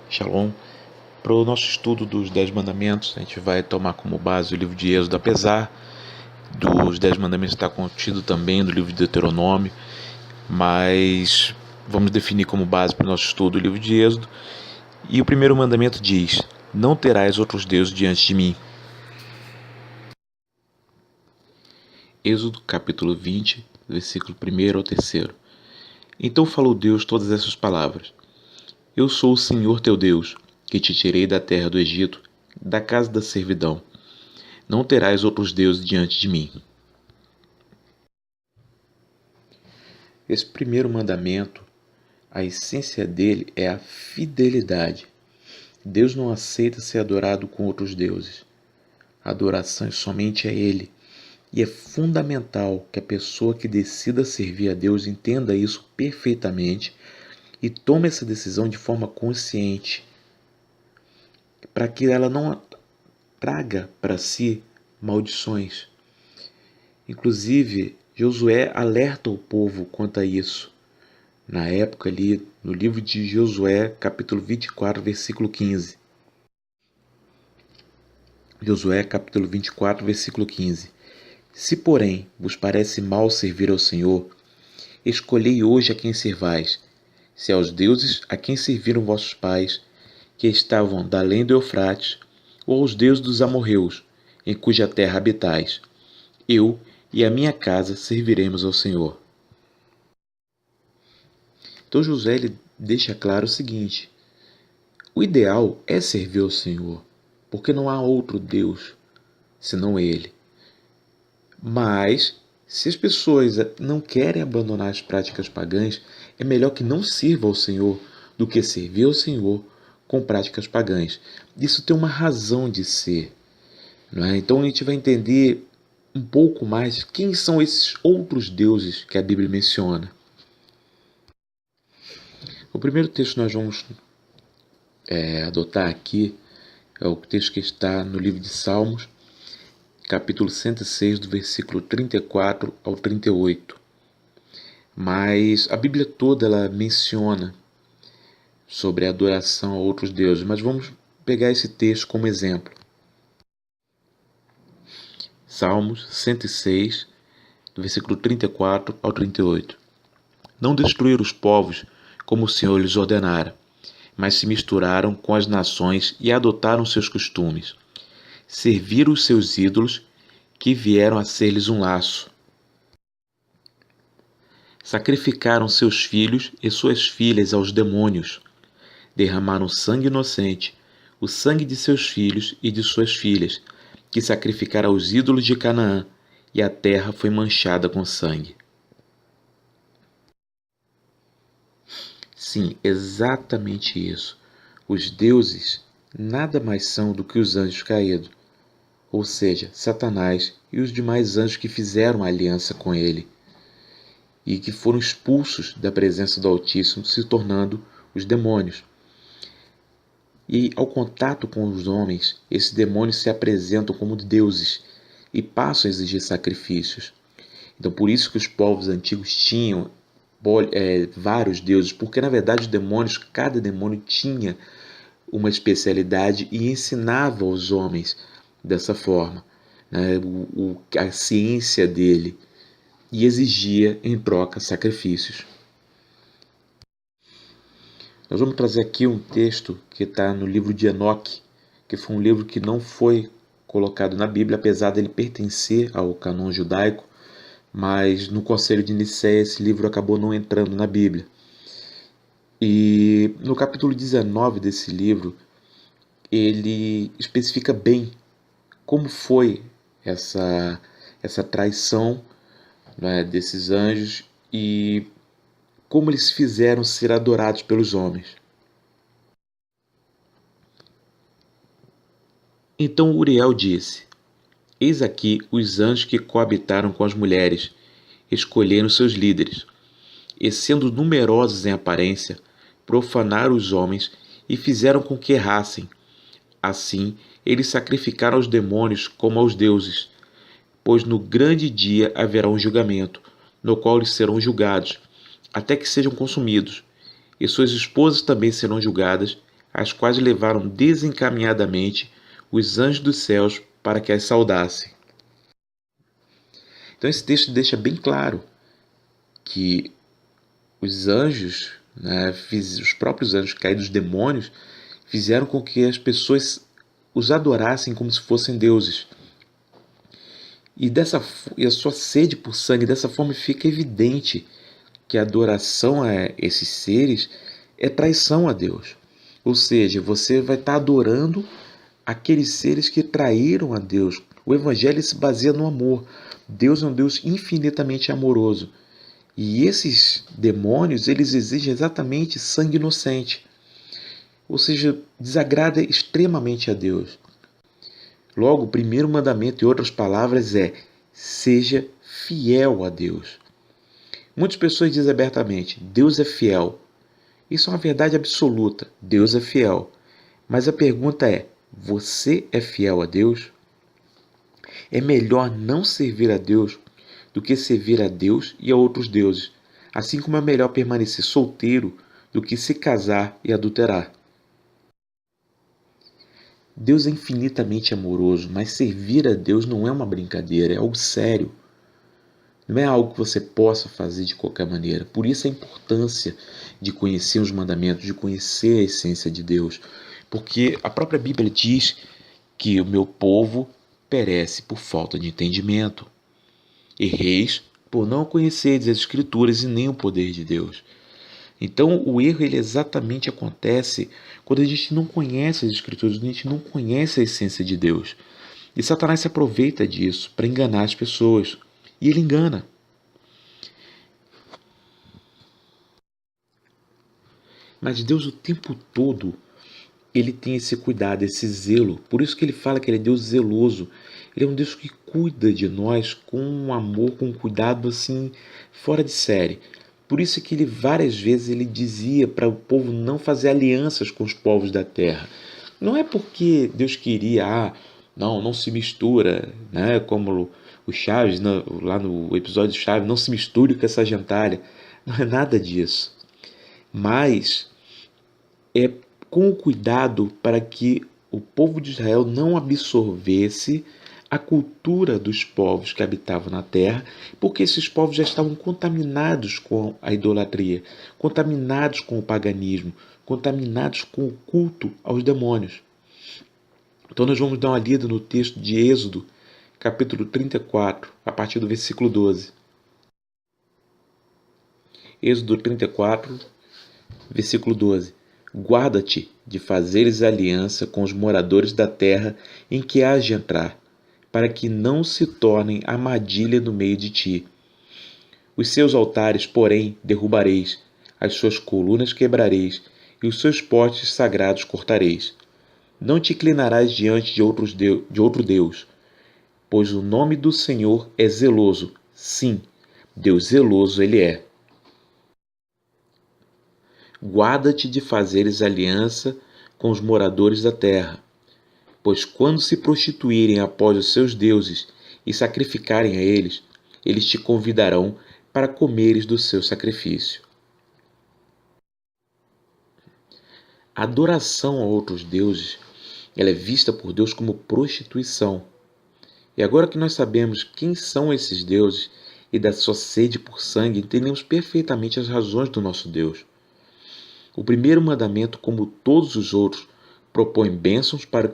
Shalom. Para o nosso estudo dos 10 mandamentos, a gente vai tomar como base o livro de Êxodo, apesar dos 10 mandamentos estar contido também no livro de Deuteronômio, mas vamos definir como base para o nosso estudo o livro de Êxodo. E o primeiro mandamento diz: não terás outros deuses diante de mim. Êxodo capítulo 20, versículo 1 ao 3. Então falou Deus todas essas palavras: Eu sou o Senhor teu Deus, que te tirei da terra do Egito, da casa da servidão. Não terás outros deuses diante de mim. Esse primeiro mandamento, a essência dele é a fidelidade. Deus não aceita ser adorado com outros deuses. A adoração é somente a Ele. E é fundamental que a pessoa que decida servir a Deus entenda isso perfeitamente e tome essa decisão de forma consciente, para que ela não traga para si maldições. Inclusive, Josué alerta o povo quanto a isso. Na época ali, no livro de Josué, capítulo 24, versículo 15. Josué, capítulo 24, versículo 15. Se, porém, vos parece mal servir ao Senhor, escolhei hoje a quem servais, se aos deuses a quem serviram vossos pais, que estavam da além do Eufrates, ou aos deuses dos amorreus, em cuja terra habitais. Eu e a minha casa serviremos ao Senhor. Então Josué ele deixa claro o seguinte: o ideal é servir ao Senhor, porque não há outro Deus senão Ele. Mas, se as pessoas não querem abandonar as práticas pagãs, é melhor que não sirva ao Senhor do que servir ao Senhor com práticas pagãs. Isso tem uma razão de ser, não é? Então a gente vai entender um pouco mais quem são esses outros deuses que a Bíblia menciona. O primeiro texto que nós vamos adotar aqui é o texto que está no livro de Salmos, capítulo 106, do versículo 34 ao 38. Mas a Bíblia toda ela menciona sobre a adoração a outros deuses, mas vamos pegar esse texto como exemplo. Salmos 106, do versículo 34 ao 38. Não destruíram os povos como o Senhor lhes ordenara, mas se misturaram com as nações e adotaram seus costumes. Serviram os seus ídolos, que vieram a ser-lhes um laço. Sacrificaram seus filhos e suas filhas aos demônios. Derramaram sangue inocente, o sangue de seus filhos e de suas filhas, que sacrificaram aos ídolos de Canaã, e a terra foi manchada com sangue. Sim, exatamente isso. Os deuses nada mais são do que os anjos caídos, ou seja, Satanás e os demais anjos que fizeram aliança com ele e que foram expulsos da presença do Altíssimo, se tornando os demônios. E ao contato com os homens, esses demônios se apresentam como deuses e passam a exigir sacrifícios. Então, por isso que os povos antigos tinham vários deuses, porque na verdade os demônios, cada demônio tinha uma especialidade e ensinava aos homens dessa forma, né, a ciência dele, e exigia em troca sacrifícios. Nós vamos trazer aqui um texto que está no livro de Enoque, que foi um livro que não foi colocado na Bíblia, apesar dele pertencer ao cânon judaico, mas no Concílio de Nicéia esse livro acabou não entrando na Bíblia. E no capítulo 19 desse livro, ele especifica bem como foi essa traição, né, desses anjos e como eles fizeram ser adorados pelos homens. Então Uriel disse: Eis aqui os anjos que coabitaram com as mulheres, escolheram seus líderes, e sendo numerosos em aparência, profanaram os homens e fizeram com que errassem. Assim, eles sacrificaram aos demônios como aos deuses, pois no grande dia haverá um julgamento, no qual eles serão julgados, até que sejam consumidos, e suas esposas também serão julgadas, as quais levaram desencaminhadamente os anjos dos céus para que as saudassem. Então esse texto deixa bem claro que os anjos, os próprios anjos caídos, os demônios, fizeram com que as pessoas os adorassem como se fossem deuses. E a sua sede por sangue, dessa forma fica evidente que a adoração a esses seres é traição a Deus. Ou seja, você vai estar adorando aqueles seres que traíram a Deus. O Evangelho se baseia no amor. Deus é um Deus infinitamente amoroso. E esses demônios, eles exigem exatamente sangue inocente. Ou seja, desagrada extremamente a Deus. Logo, o primeiro mandamento, em outras palavras, é: seja fiel a Deus. Muitas pessoas dizem abertamente: Deus é fiel. Isso é uma verdade absoluta. Deus é fiel. Mas a pergunta é: você é fiel a Deus? É melhor não servir a Deus do que servir a Deus e a outros deuses, assim como é melhor permanecer solteiro do que se casar e adulterar. Deus é infinitamente amoroso, mas servir a Deus não é uma brincadeira, é algo sério. Não é algo que você possa fazer de qualquer maneira. Por isso a importância de conhecer os mandamentos, de conhecer a essência de Deus. Porque a própria Bíblia diz que o meu povo perece por falta de entendimento. Erreis por não conheceres as Escrituras e nem o poder de Deus. Então o erro ele exatamente acontece quando a gente não conhece as Escrituras, quando a gente não conhece a essência de Deus. E Satanás se aproveita disso para enganar as pessoas. E ele engana. Mas Deus o tempo todo, ele tem esse cuidado, esse zelo. Por isso que ele fala que ele é Deus zeloso. Ele é um Deus que cuida de nós com um amor, com um cuidado assim, fora de série. Por isso que ele várias vezes ele dizia para o povo não fazer alianças com os povos da terra. Não é porque Deus queria, não se mistura, né? Como o Chaves, lá no episódio Chaves, não se misture com essa gentalha. Não é nada disso. Mas é com o cuidado para que o povo de Israel não absorvesse a cultura dos povos que habitavam na terra, porque esses povos já estavam contaminados com a idolatria, contaminados com o paganismo, contaminados com o culto aos demônios. Então nós vamos dar uma lida no texto de Êxodo, capítulo 34, a partir do versículo 12. Êxodo 34, versículo 12. Guarda-te de fazeres aliança com os moradores da terra em que hás de entrar, para que não se tornem armadilha no meio de ti. Os seus altares, porém, derrubareis, as suas colunas quebrareis, e os seus postes sagrados cortareis. Não te inclinarás diante de outro Deus, pois o nome do Senhor é zeloso. Sim, Deus zeloso ele é. Guarda-te de fazeres aliança com os moradores da terra, pois quando se prostituírem após os seus deuses e sacrificarem a eles, eles te convidarão para comeres do seu sacrifício. A adoração a outros deuses, ela é vista por Deus como prostituição. E agora que nós sabemos quem são esses deuses e da sua sede por sangue, entendemos perfeitamente as razões do nosso Deus. O primeiro mandamento, como todos os outros, propõe bênçãos para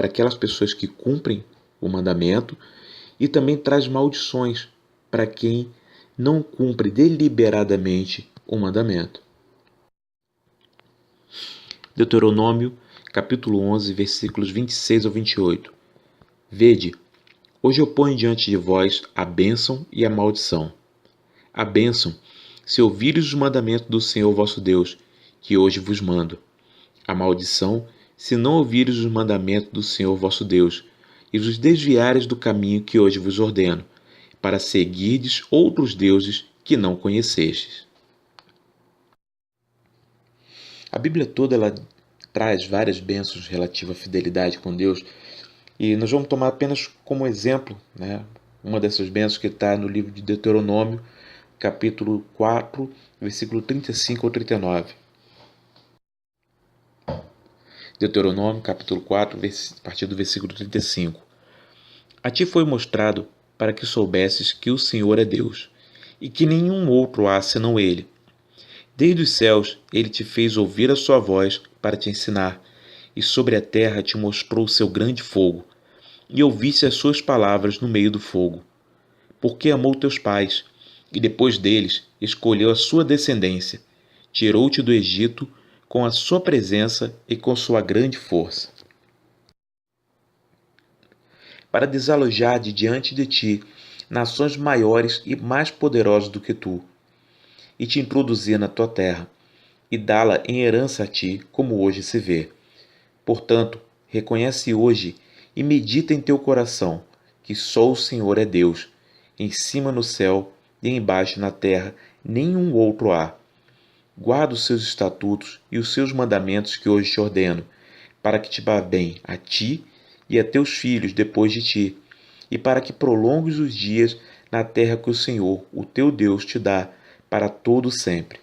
aquelas pessoas que cumprem o mandamento e também traz maldições para quem não cumpre deliberadamente o mandamento. Deuteronômio, capítulo 11, versículos 26 ao 28. Vede, hoje eu ponho diante de vós a bênção e a maldição. A bênção, se ouvires os mandamentos do Senhor vosso Deus, que hoje vos mando. A maldição, se não ouvires os mandamentos do Senhor vosso Deus, e vos desviares do caminho que hoje vos ordeno, para seguirdes outros deuses que não conhecestes. A Bíblia toda ela traz várias bênçãos relativas à fidelidade com Deus, e nós vamos tomar apenas como exemplo, uma dessas bênçãos que está no livro de Deuteronômio, capítulo 4, versículo 35 ao 39. Deuteronômio, capítulo 4, a partir do versículo 35. A ti foi mostrado para que soubesses que o Senhor é Deus, e que nenhum outro há senão Ele. Desde os céus Ele te fez ouvir a sua voz para te ensinar, e sobre a terra te mostrou o seu grande fogo, e ouviste as suas palavras no meio do fogo. Porque amou teus pais, e depois deles escolheu a sua descendência, tirou-te do Egito com a sua presença e com sua grande força, para desalojar de diante de ti nações maiores e mais poderosas do que tu, e te introduzir na tua terra, e dá-la em herança a ti, como hoje se vê. Portanto, reconhece hoje e medita em teu coração que só o Senhor é Deus, em cima no céu e embaixo na terra nenhum outro há. Guarda os seus estatutos e os seus mandamentos que hoje te ordeno, para que te vá bem a ti e a teus filhos depois de ti, e para que prolongues os dias na terra que o Senhor, o teu Deus, te dá para todo sempre.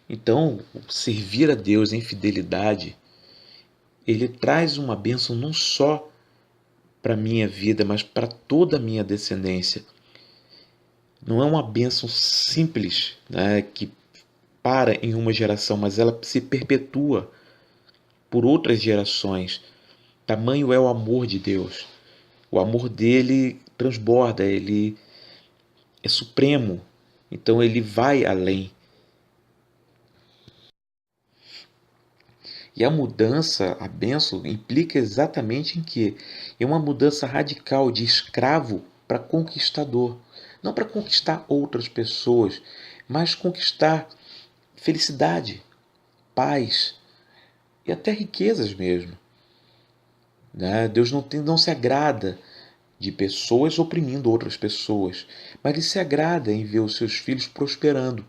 Então, servir a Deus em fidelidade, ele traz uma bênção não só para a minha vida, mas para toda a minha descendência. Não é uma bênção simples, né, que para em uma geração, mas ela se perpetua por outras gerações. Tamanho é o amor de Deus. O amor dele transborda, ele é supremo, então ele vai além. E a mudança, a bênção, implica exatamente em que é uma mudança radical de escravo para conquistador. Não para conquistar outras pessoas, mas conquistar felicidade, paz e até riquezas mesmo. Né? Deus não se agrada de pessoas oprimindo outras pessoas, mas Ele se agrada em ver os seus filhos prosperando.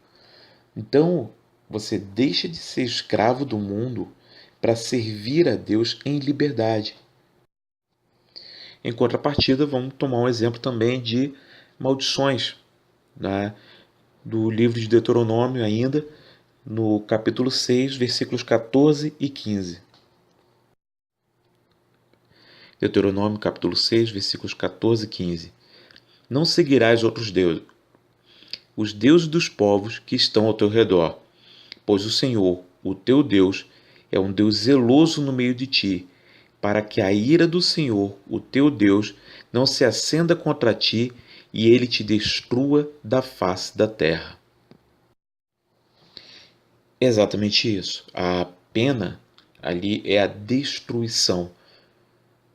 Então, você deixa de ser escravo do mundo para servir a Deus em liberdade. Em contrapartida, vamos tomar um exemplo também de maldições, né? Do livro de Deuteronômio ainda, no capítulo 6, versículos 14 e 15. Deuteronômio capítulo 6, versículos 14 e 15. Não seguirás outros deuses, os deuses dos povos que estão ao teu redor, pois o Senhor, o teu Deus, é um Deus zeloso no meio de ti, para que a ira do Senhor, o teu Deus, não se acenda contra ti e ele te destrua da face da terra. É exatamente isso. A pena ali é a destruição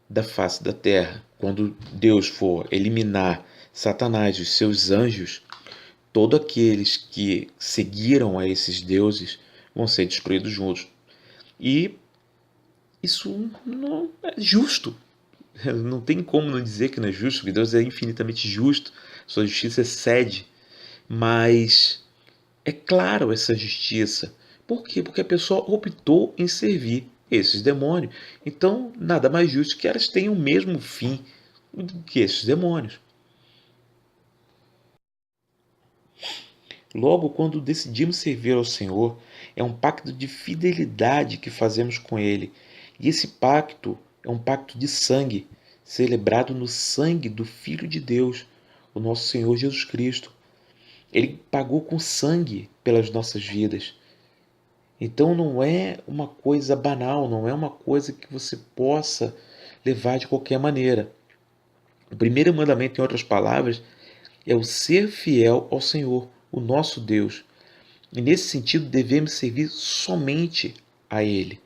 da face da terra. Quando Deus for eliminar Satanás e os seus anjos, todos aqueles que seguiram a esses deuses vão ser destruídos juntos. E isso não é justo. Não tem como não dizer que não é justo, porque Deus é infinitamente justo, sua justiça excede. Mas é claro essa justiça. Por quê? Porque a pessoa optou em servir esses demônios. Então, nada mais justo que elas tenham o mesmo fim que esses demônios. Logo, quando decidimos servir ao Senhor, é um pacto de fidelidade que fazemos com Ele. E esse pacto é um pacto de sangue, celebrado no sangue do Filho de Deus, o nosso Senhor Jesus Cristo. Ele pagou com sangue pelas nossas vidas. Então não é uma coisa banal, não é uma coisa que você possa levar de qualquer maneira. O primeiro mandamento, em outras palavras, é o ser fiel ao Senhor, o nosso Deus. E nesse sentido devemos servir somente a Ele.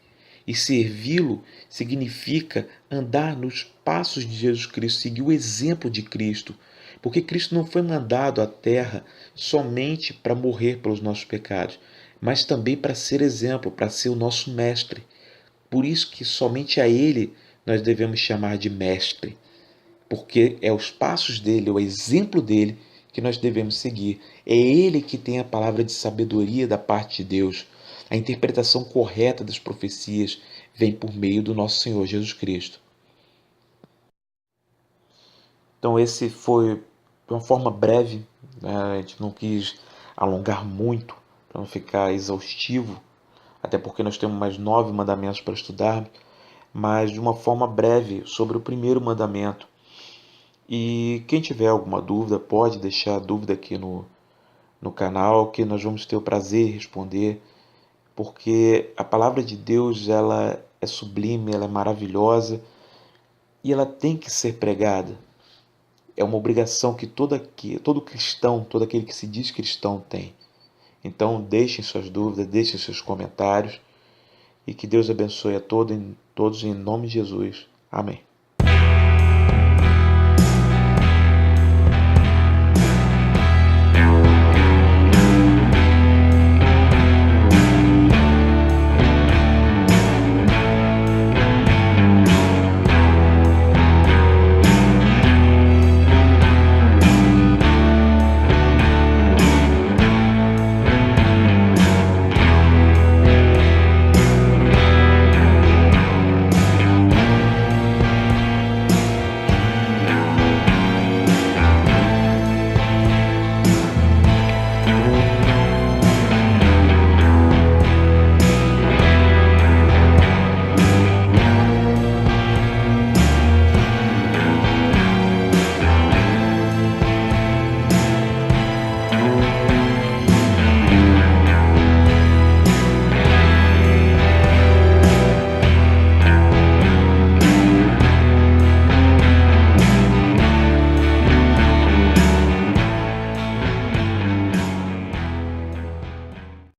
E servi-lo significa andar nos passos de Jesus Cristo, seguir o exemplo de Cristo. Porque Cristo não foi mandado à terra somente para morrer pelos nossos pecados, mas também para ser exemplo, para ser o nosso mestre. Por isso que somente a Ele nós devemos chamar de mestre, porque é os passos dele, é o exemplo dele que nós devemos seguir. É ele que tem a palavra de sabedoria da parte de Deus. A interpretação correta das profecias vem por meio do nosso Senhor Jesus Cristo. Então esse foi de uma forma breve, né? A gente não quis alongar muito para não ficar exaustivo até porque nós temos mais 9 mandamentos para estudar, mas de uma forma breve sobre o primeiro mandamento. E quem tiver alguma dúvida, pode deixar a dúvida aqui no canal, que nós vamos ter o prazer de responder, porque a palavra de Deus, ela é sublime, ela é maravilhosa e ela tem que ser pregada. É uma obrigação que todo cristão, todo aquele que se diz cristão tem. Então deixem suas dúvidas, deixem seus comentários e que Deus abençoe a todos em nome de Jesus. Amém.